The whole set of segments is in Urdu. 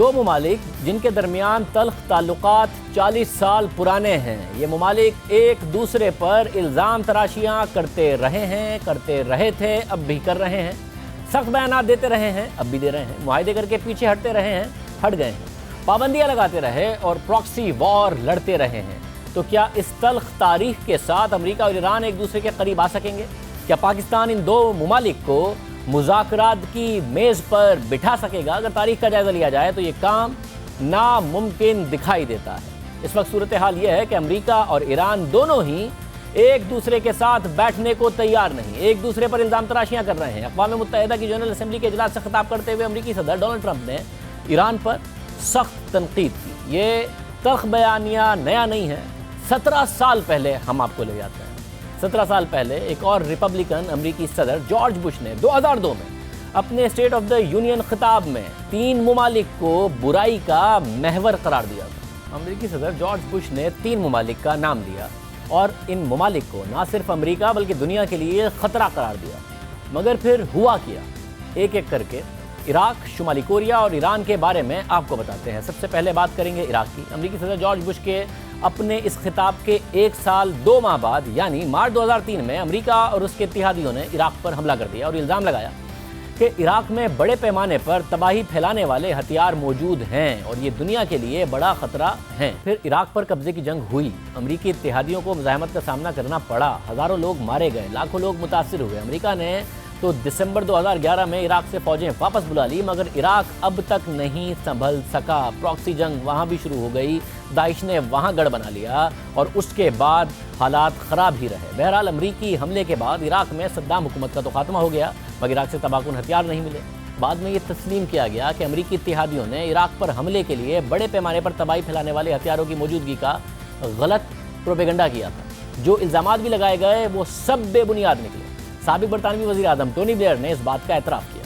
دو ممالک جن کے درمیان تلخ تعلقات 40 سال پرانے ہیں، یہ ممالک ایک دوسرے پر الزام تراشیاں کرتے رہے تھے، اب بھی کر رہے ہیں، سخت بیانات دیتے رہے ہیں، اب بھی دے رہے ہیں، معاہدے کر کے پیچھے ہٹتے رہے ہیں، ہٹ گئے ہیں، پابندیاں لگاتے رہے اور پراکسی وار لڑتے رہے ہیں۔ تو کیا اس تلخ تاریخ کے ساتھ امریکہ اور ایران ایک دوسرے کے قریب آ سکیں گے؟ کیا پاکستان ان دو ممالک کو مذاکرات کی میز پر بٹھا سکے گا؟ اگر تاریخ کا جائزہ لیا جائے تو یہ کام ناممکن دکھائی دیتا ہے۔ اس وقت صورتحال یہ ہے کہ امریکہ اور ایران دونوں ہی ایک دوسرے کے ساتھ بیٹھنے کو تیار نہیں، ایک دوسرے پر الزام تراشیاں کر رہے ہیں۔ اقوام متحدہ کی جنرل اسمبلی کے اجلاس سے خطاب کرتے ہوئے امریکی صدر ڈونلڈ ٹرمپ نے ایران پر سخت تنقید کی۔ یہ تلخ بیانیہ نیا نہیں ہے، 17 سال پہلے ہم آپ کو لے جاتے ہیں۔ 17 سال پہلے ایک اور ریپبلکن امریکی صدر جارج بش نے 2002 میں اپنے اسٹیٹ آف دا یونین خطاب میں 3 ممالک کو برائی کا محور قرار دیا تھا۔ امریکی صدر جارج بش نے 3 ممالک کا نام لیا اور ان ممالک کو نہ صرف امریکہ بلکہ دنیا کے لیے خطرہ قرار دیا۔ مگر پھر ہوا کیا؟ ایک ایک کر کے عراق، شمالی کوریا اور ایران کے بارے میں آپ کو بتاتے ہیں۔ سب سے پہلے بات کریں گے عراق کی۔ امریکی صدر جارج بش کے اپنے اس خطاب کے 1 سال 2 ماہ بعد یعنی مارچ 2003 میں امریکہ اور اس کے اتحادیوں نے عراق پر حملہ کر دیا اور الزام لگایا کہ عراق میں بڑے پیمانے پر تباہی پھیلانے والے ہتھیار موجود ہیں اور یہ دنیا کے لیے بڑا خطرہ ہیں۔ پھر عراق پر قبضے کی جنگ ہوئی، امریکی اتحادیوں کو مزاحمت کا سامنا کرنا پڑا، ہزاروں لوگ مارے گئے، لاکھوں لوگ متاثر ہوئے۔ امریکہ نے تو دسمبر 2011 میں عراق سے فوجیں واپس بلا لی، مگر عراق اب تک نہیں سنبھل سکا۔ پراکسی جنگ وہاں بھی شروع ہو گئی، داعش نے وہاں گڑھ بنا لیا اور اس کے بعد حالات خراب ہی رہے۔ بہرحال امریکی حملے کے بعد عراق میں صدام حکومت کا تو خاتمہ ہو گیا، مگر عراق سے تباہ کن ہتھیار نہیں ملے۔ بعد میں یہ تسلیم کیا گیا کہ امریکی اتحادیوں نے عراق پر حملے کے لیے بڑے پیمانے پر تباہی پھیلانے والے ہتھیاروں کی موجودگی کا غلط پروپیگنڈا کیا تھا۔ جو الزامات بھی لگائے گئے وہ سب بے بنیاد نکلے۔ سابق برطانوی وزیر اعظم ٹونی بلیئر نے اس بات کا اعتراف کیا۔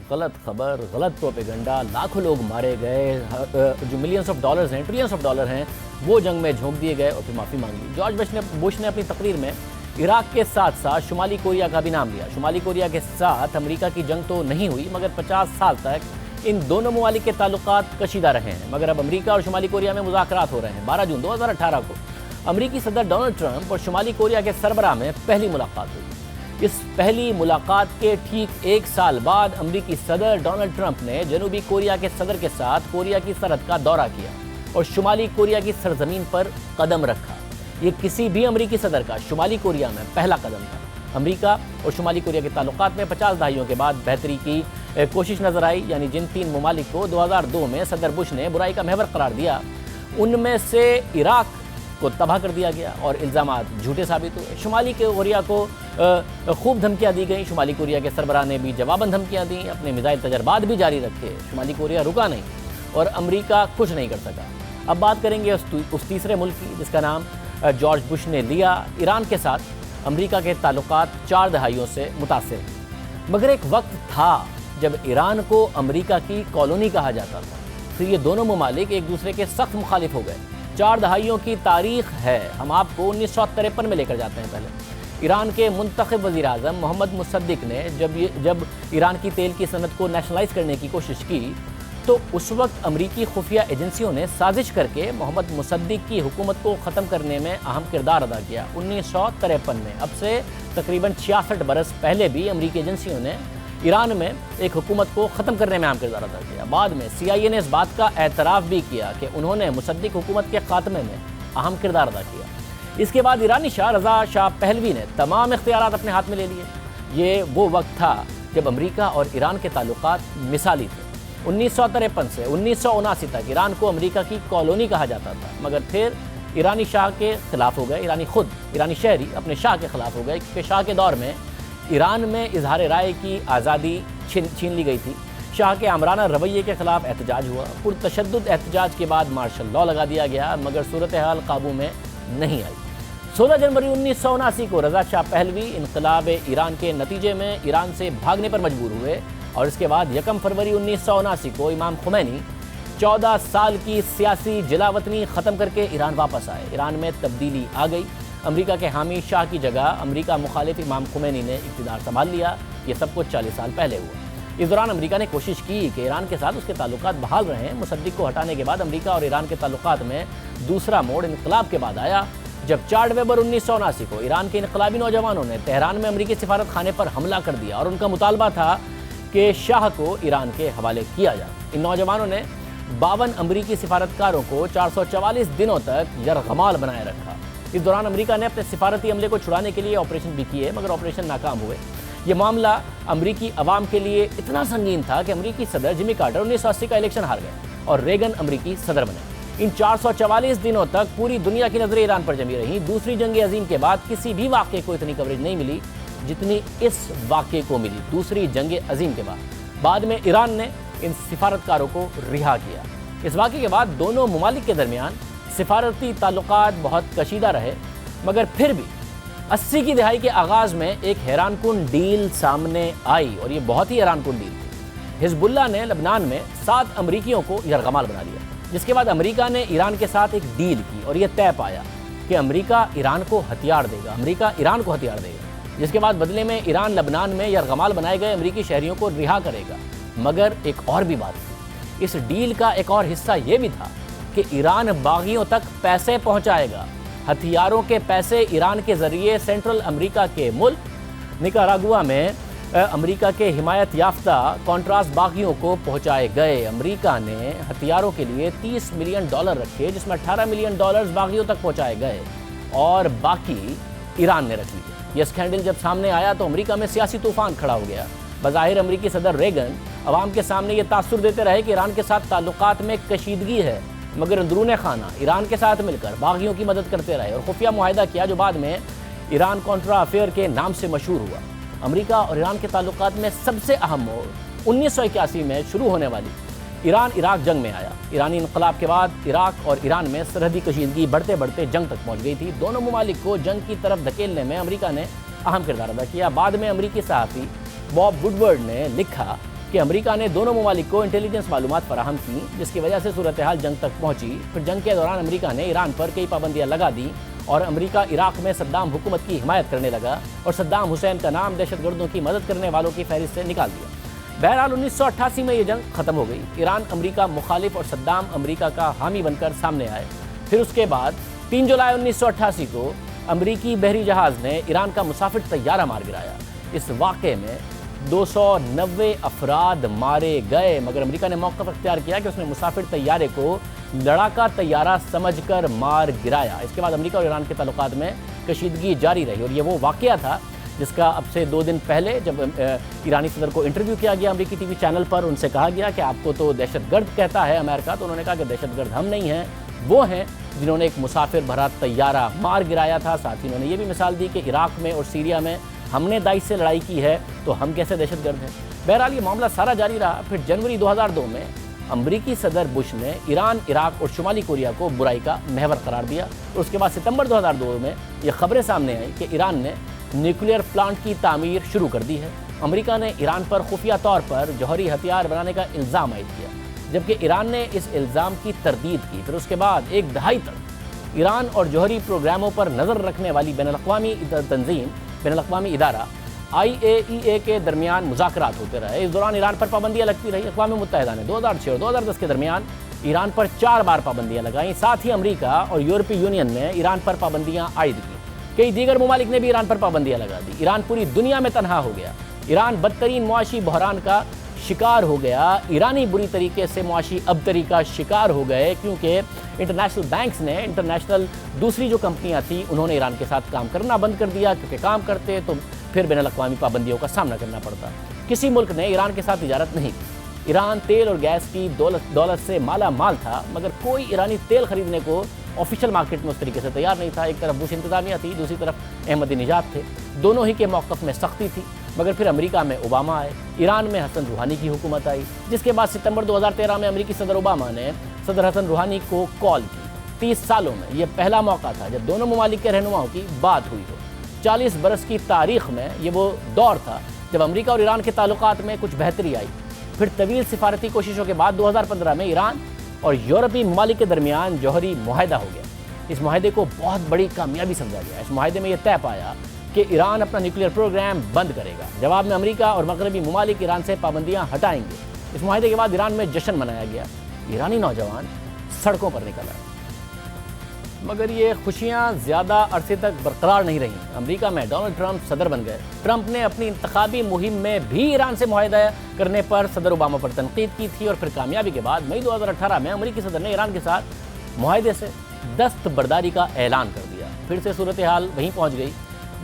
غلط خبر، غلط پروپیگنڈا، لاکھوں لوگ مارے گئے، جو ملینز آف ڈالرز ہیں، ٹریلینز آف ڈالر ہیں، وہ جنگ میں جھونک دیے گئے اور پھر معافی مانگ لی۔ جارج بش نے اپنی تقریر میں عراق کے ساتھ ساتھ شمالی کوریا کا بھی نام لیا۔ شمالی کوریا کے ساتھ امریکہ کی جنگ تو نہیں ہوئی، مگر 50 سال تک ان دونوں ممالک کے تعلقات کشیدہ رہے ہیں، مگر اب امریکہ اور شمالی کوریا میں مذاکرات ہو رہے ہیں۔ 12 جون 2018 کو امریکی صدر ڈونلڈ ٹرمپ اور شمالی کوریا کے سربراہ میں پہلی ملاقات ہوئی۔ اس پہلی ملاقات کے ٹھیک 1 سال بعد امریکی صدر ڈونلڈ ٹرمپ نے جنوبی کوریا کے صدر کے ساتھ کوریا کی سرحد کا دورہ کیا اور شمالی کوریا کی سرزمین پر قدم رکھا۔ یہ کسی بھی امریکی صدر کا شمالی کوریا میں پہلا قدم تھا۔ امریکہ اور شمالی کوریا کے تعلقات میں 50 دہائیوں کے بعد بہتری کی کوشش نظر آئی، یعنی جن 3 ممالک کو 2002 میں صدر بش نے برائی کا محور قرار دیا، ان میں سے عراق کو تباہ کر دیا گیا اور الزامات جھوٹے ثابت ہوئے۔ شمالی کوریا کو خوب دھمکیاں دی گئیں، شمالی کوریا کے سربراہ نے بھی جواباً دھمکیاں دیں، اپنے میزائل تجربات بھی جاری رکھے، شمالی کوریا رکا نہیں اور امریکہ کچھ نہیں کر سکا۔ اب بات کریں گے اس تیسرے ملک کی جس کا نام جارج بش نے لیا۔ ایران کے ساتھ امریکہ کے تعلقات 4 دہائیوں سے متاثر ہیں، مگر ایک وقت تھا جب ایران کو امریکہ کی کالونی کہا جاتا تھا، پھر یہ دونوں ممالک ایک دوسرے کے سخت مخالف ہو گئے۔ 4 دہائیوں کی تاریخ ہے، ہم آپ کو 1953 میں لے کر جاتے ہیں۔ پہلے ایران کے منتخب وزیر اعظم محمد مصدق نے جب ایران کی تیل کی صنعت کو نیشنلائز کرنے کی کوشش کی تو اس وقت امریکی خفیہ ایجنسیوں نے سازش کر کے محمد مصدق کی حکومت کو ختم کرنے میں اہم کردار ادا کیا۔ 1953 میں، اب سے تقریباً 66 برس پہلے بھی امریکی ایجنسیوں نے ایران میں ایک حکومت کو ختم کرنے میں اہم کردار ادا کیا۔ بعد میں CIA نے اس بات کا اعتراف بھی کیا کہ انہوں نے مصدق حکومت کے خاتمے میں اہم کردار ادا کیا۔ اس کے بعد ایرانی شاہ رضا شاہ پہلوی نے تمام اختیارات اپنے ہاتھ میں لے لیے۔ یہ وہ وقت تھا جب امریکہ اور ایران کے تعلقات مثالی تھے۔ 1953 سے 1979 تک ایران کو امریکہ کی کالونی کہا جاتا تھا، مگر پھر ایرانی شاہ کے خلاف ہو گئے، ایرانی شہری اپنے شاہ کے خلاف ہو گئے، کیونکہ شاہ کے دور میں ایران میں اظہار رائے کی آزادی چھین لی گئی تھی۔ شاہ کے آمرانہ رویے کے خلاف احتجاج ہوا، پرتشدد احتجاج کے بعد مارشل لاء لگا دیا گیا، مگر صورتحال قابو میں نہیں آئی۔ 16 جنوری 1979 کو رضا شاہ پہلوی انقلاب ایران کے نتیجے میں ایران سے بھاگنے پر مجبور ہوئے اور اس کے بعد 1 فروری 1979 کو امام خمینی 14 سال کی سیاسی جلاوطنی ختم کر کے ایران واپس آئے۔ ایران میں تبدیلی آ گئی، امریکہ کے حامی شاہ کی جگہ امریکہ مخالف امام خمینی نے اقتدار سنبھال لیا۔ یہ سب کچھ 40 سال پہلے ہوا۔ اس دوران امریکہ نے کوشش کی کہ ایران کے ساتھ اس کے تعلقات بحال رہیں۔ مصدق کو ہٹانے کے بعد امریکہ اور ایران کے تعلقات میں دوسرا موڑ انقلاب کے بعد آیا، جب 4 نومبر 1979 کو ایران کے انقلابی نوجوانوں نے تہران میں امریکی سفارت خانے پر حملہ کر دیا اور ان کا مطالبہ تھا کہ شاہ کو ایران کے حوالے کیا جائے۔ ان نوجوانوں نے 52 امریکی سفارتکاروں کو 444 دنوں تک یرغمال بنائے رکھا۔ اس دوران امریکہ نے اپنے سفارتی عملے کو چھڑانے کے لیے آپریشن بھی کیے، مگر آپریشن ناکام ہوئے۔ یہ معاملہ امریکی عوام کے لیے اتنا سنگین تھا کہ امریکی صدر جمی کارٹر 1980 کا الیکشن ہار گئے اور ریگن امریکی صدر بنے۔ ان 444 دنوں تک پوری دنیا کی نظریں ایران پر جمی رہیں۔ دوسری جنگ عظیم کے بعد کسی بھی واقعے کو اتنی کوریج نہیں ملی جتنی اس واقعے کو ملی دوسری جنگ عظیم کے بعد میں ایران نے ان سفارتکاروں کو رہا کیا۔ اس واقعے کے بعد دونوں ممالک کے درمیان سفارتی تعلقات بہت کشیدہ رہے، مگر پھر بھی 80 کی دہائی کے آغاز میں ایک حیران کن ڈیل سامنے آئی، اور یہ بہت ہی حیران کن ڈیل تھی۔ حزب اللہ نے لبنان میں 7 امریکیوں کو یرغمال بنا دیا، جس کے بعد امریکہ نے ایران کے ساتھ ایک ڈیل کی اور یہ طے پایا کہ امریکہ ایران کو ہتھیار دے گا، امریکہ ایران کو ہتھیار دے گا، جس کے بعد بدلے میں ایران لبنان میں یرغمال بنائے گئے امریکی شہریوں کو رہا کرے گا۔ مگر ایک اور بھی بات تھی، اس ڈیل کا ایک اور حصہ یہ بھی تھا کہ ایران باغیوں تک پیسے پہنچائے گا۔ ہتھیاروں کے پیسے ایران کے ذریعے سینٹرل امریکہ کے ملک نکاراگوا میں امریکہ کے حمایت یافتہ کانٹراس باغیوں کو پہنچائے گئے۔ امریکہ نے ہتھیاروں کے لیے $30 ملین رکھے، جس میں $18 ملین باغیوں تک پہنچائے گئے اور باقی ایران نے رکھ لیے۔ یہ اسکینڈل جب سامنے آیا تو امریکہ میں سیاسی طوفان کھڑا ہو گیا۔ بظاہر امریکی صدر ریگن عوام کے سامنے یہ تاثر دیتے رہے کہ ایران کے ساتھ تعلقات میں کشیدگی ہے، مگر اندرون خانہ ایران کے ساتھ مل کر باغیوں کی مدد کرتے رہے اور خفیہ معاہدہ کیا جو بعد میں ایران کانٹرا افیئر کے نام سے مشہور ہوا۔ امریکہ اور ایران کے تعلقات میں سب سے اہم موڑ 1981 میں شروع ہونے والی ایران عراق جنگ میں آیا۔ ایرانی انقلاب کے بعد عراق اور ایران میں سرحدی کشیدگی بڑھتے بڑھتے جنگ تک پہنچ گئی تھی۔ دونوں ممالک کو جنگ کی طرف دھکیلنے میں امریکہ نے اہم کردار ادا کیا۔ بعد میں امریکی صحافی باب وڈورڈ نے لکھا کہ امریکہ نے دونوں ممالک کو انٹیلیجنس معلومات فراہم کی، جس کی وجہ سے صورتحال جنگ تک پہنچی۔ پھر جنگ کے دوران امریکہ نے ایران پر کئی پابندیاں لگا دیں اور امریکہ عراق میں صدام حکومت کی حمایت کرنے لگا اور صدام حسین کا نام دہشت گردوں کی مدد کرنے والوں کی فہرست سے نکال دیا۔ بہرحال 1988 میں یہ جنگ ختم ہو گئی۔ ایران امریکہ مخالف اور صدام امریکہ کا حامی بن کر سامنے آئے۔ پھر اس کے بعد 3 جولائی 1988 کو امریکی بحری جہاز نے ایران کا مسافر طیارہ مار گرایا۔ اس واقعے میں 290 افراد مارے گئے، مگر امریکہ نے موقف اختیار کیا کہ اس نے مسافر طیارے کو لڑاکا طیارہ سمجھ کر مار گرایا۔ اس کے بعد امریکہ اور ایران کے تعلقات میں کشیدگی جاری رہی، اور یہ وہ واقعہ تھا جس کا اب سے 2 دن پہلے جب ایرانی صدر کو انٹرویو کیا گیا امریکی ٹی وی چینل پر، ان سے کہا گیا کہ آپ کو تو دہشت گرد کہتا ہے امریکہ، تو انہوں نے کہا کہ دہشت گرد ہم نہیں ہیں، وہ ہیں جنہوں نے ایک مسافر بھرا طیارہ مار گرایا تھا۔ ساتھ ہی انہوں نے یہ بھی مثال دی کہ عراق میں اور سیریا میں ہم نے داعش سے لڑائی کی ہے تو ہم کیسے دہشت گرد ہیں۔ بہرحال یہ معاملہ سارا جاری رہا۔ پھر جنوری 2002 میں امریکی صدر بش نے ایران، عراق اور شمالی کوریا کو برائی کا محور قرار دیا، اور اس کے بعد ستمبر 2002 میں یہ خبریں سامنے آئیں کہ ایران نے نیوکلیئر پلانٹ کی تعمیر شروع کر دی ہے۔ امریکہ نے ایران پر خفیہ طور پر جوہری ہتھیار بنانے کا الزام عائد کیا، جبکہ ایران نے اس الزام کی تردید کی۔ پھر اس کے بعد 1 دہائی تک ایران اور جوہری پروگراموں پر نظر رکھنے والی بین الاقوامی ادارہ IAEA کے درمیان مذاکرات ہوتے رہے۔ اس دوران ایران پر پابندیاں لگتی رہی۔ اقوام متحدہ نے 2006 اور 2010 کے درمیان ایران پر 4 بار پابندیاں لگائیں۔ ساتھ ہی امریکہ اور یورپی یونین نے ایران پر پابندیاں عائد کی۔ کئی دیگر ممالک نے بھی ایران پر پابندیاں لگا دی۔ ایران پوری دنیا میں تنہا ہو گیا۔ ایران بدترین معاشی بحران کا شکار ہو گیا۔ ایرانی بری طریقے سے معاشی ابتری کا شکار ہو گئے، کیونکہ انٹرنیشنل بینکس نے انٹرنیشنل دوسری جو کمپنیاں تھیں انہوں نے ایران کے ساتھ کام کرنا بند کر دیا، کیونکہ کام کرتے تو پھر بین الاقوامی پابندیوں کا سامنا کرنا پڑتا۔ کسی ملک نے ایران کے ساتھ تجارت نہیں کی۔ ایران تیل اور گیس کی دولت سے مالا مال تھا، مگر کوئی ایرانی تیل خریدنے کو آفیشیل مارکیٹ میں اس طریقے سے تیار نہیں تھا۔ ایک طرف بش انتظامیہ تھی، دوسری طرف احمدی نژاد تھے۔ دونوں ہی کے موقف میں سختی تھی، مگر پھر امریکہ میں اوباما آئے، ایران میں حسن روحانی کی حکومت آئی، جس کے بعد ستمبر 2013 میں امریکی صدر اوباما نے صدر حسن روحانی کو کال کی۔ 30 سالوں میں یہ پہلا موقع تھا جب دونوں ممالک کے رہنماؤں کی بات ہوئی ہو۔ 40 برس کی تاریخ میں یہ وہ دور تھا جب امریکہ اور ایران کے تعلقات میں کچھ بہتری آئی۔ پھر طویل سفارتی کوششوں کے بعد 2015 میں ایران اور یورپی ممالک کے درمیان جوہری معاہدہ ہو گیا۔ اس معاہدے کو بہت بڑی کامیابی سمجھا گیا۔ اس معاہدے میں یہ طے پایا کہ ایران اپنا نیوکلیئر پروگرام بند کرے گا۔ جواب میں امریکہ اور مغربی ممالک ایران سے پابندیاں ہٹائیں گے۔ اس معاہدے کے بعد ایران میں جشن منایا گیا، ایرانی نوجوان سڑکوں پر نکل آئے۔ مگر یہ خوشیاں زیادہ عرصے تک برقرار نہیں رہیں۔ امریکہ میں ڈونلڈ ٹرمپ صدر بن گئے۔ ٹرمپ نے اپنی انتخابی مہم میں بھی ایران سے معاہدہ کرنے پر صدر اوباما پر تنقید کی تھی، اور پھر کامیابی کے بعد مئی 2018 میں امریکی صدر نے ایران کے ساتھ معاہدے سے دستبرداری کا اعلان کر دیا۔ پھر سے صورتحال وہیں پہنچ گئی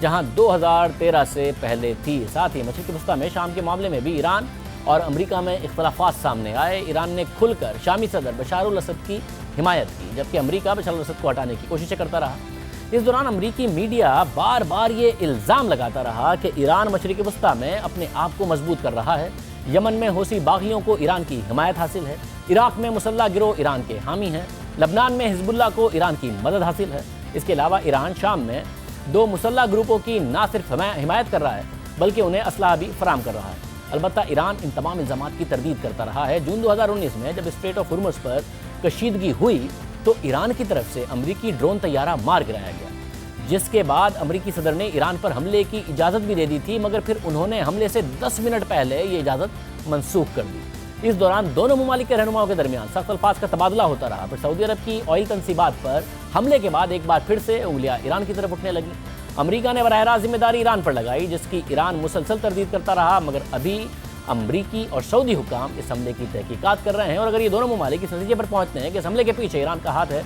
جہاں 2013 سے پہلے تھی۔ ساتھ ہی مشرق وسطیٰ میں شام کے معاملے میں بھی ایران اور امریکہ میں اختلافات سامنے آئے۔ ایران نے کھل کر شامی صدر بشار الاسد کی حمایت کی، جبکہ امریکہ بشار الاسد کو ہٹانے کی کوششیں کرتا رہا۔ اس دوران امریکی میڈیا بار بار یہ الزام لگاتا رہا کہ ایران مشرق وسطیٰ میں اپنے آپ کو مضبوط کر رہا ہے، یمن میں حوثی باغیوں کو ایران کی حمایت حاصل ہے، عراق میں مسلح گروہ ایران کے حامی ہیں، لبنان میں حزب اللہ کو ایران کی مدد حاصل ہے۔ اس کے علاوہ ایران شام میں 2 مسلح گروپوں کی نہ صرف حمایت کر رہا ہے بلکہ انہیں اسلحہ بھی فراہم کر رہا ہے۔ البتہ ایران ان تمام الزامات کی تردید کرتا رہا ہے۔ جون 2019 میں جب اسٹریٹ آف ہرمز پر کشیدگی ہوئی تو ایران کی طرف سے امریکی ڈرون طیارہ مار گرایا گیا، جس کے بعد امریکی صدر نے ایران پر حملے کی اجازت بھی دے دی تھی، مگر پھر انہوں نے حملے سے 10 منٹ پہلے یہ اجازت منسوخ کر دی۔ اس دوران دونوں ممالک کے رہنماؤں کے درمیان سخت الفاظ کا تبادلہ ہوتا رہا۔ پھر سعودی عرب کی آئل تنصیبات پر حملے کے بعد ایک بار پھر سے انگلیاں ایران کی طرف اٹھنے لگیں۔ امریکہ نے براہ راست ذمہ داری ایران پر لگائی، جس کی ایران مسلسل تردید کرتا رہا، مگر ابھی امریکی اور سعودی حکام اس حملے کی تحقیقات کر رہے ہیں، اور اگر یہ دونوں ممالک اس نتیجے پر پہنچتے ہیں کہ اس حملے کے پیچھے ایران کا ہاتھ ہے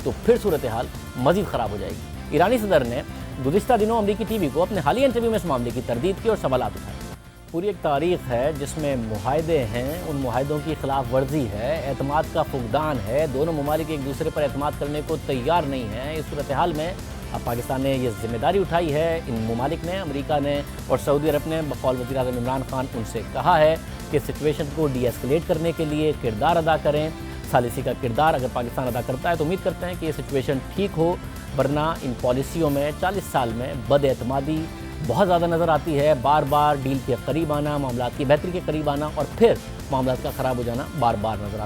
تو پھر صورتحال مزید خراب ہو جائے گی۔ ایرانی صدر نے گزشتہ دنوں امریکی ٹی وی کو اپنے حالیہ انٹرویو میں اس معاملے کی تردید کی اور سوالات اٹھائے۔ پوری ایک تاریخ ہے جس میں معاہدے ہیں، ان معاہدوں کی خلاف ورزی ہے، اعتماد کا فقدان ہے، دونوں ممالک ایک دوسرے پر اعتماد کرنے کو تیار نہیں ہیں۔ اس صورتحال میں اب پاکستان نے یہ ذمہ داری اٹھائی ہے، ان ممالک نے، امریکہ نے اور سعودی عرب نے بقول وزیر اعظم عمران خان ان سے کہا ہے کہ سچویشن کو ڈی ایسکلیٹ کرنے کے لیے کردار ادا کریں۔ ثالثی کا کردار اگر پاکستان ادا کرتا ہے تو امید کرتے ہیں کہ یہ سچویشن ٹھیک ہو، ورنہ ان پالیسیوں میں 40 سال میں بد اعتمادی بہت زیادہ نظر آتی ہے۔ بار بار ڈیل کے قریب آنا، معاملات کی بہتری کے قریب آنا اور پھر معاملات کا خراب ہو جانا بار بار نظر آتا ہے۔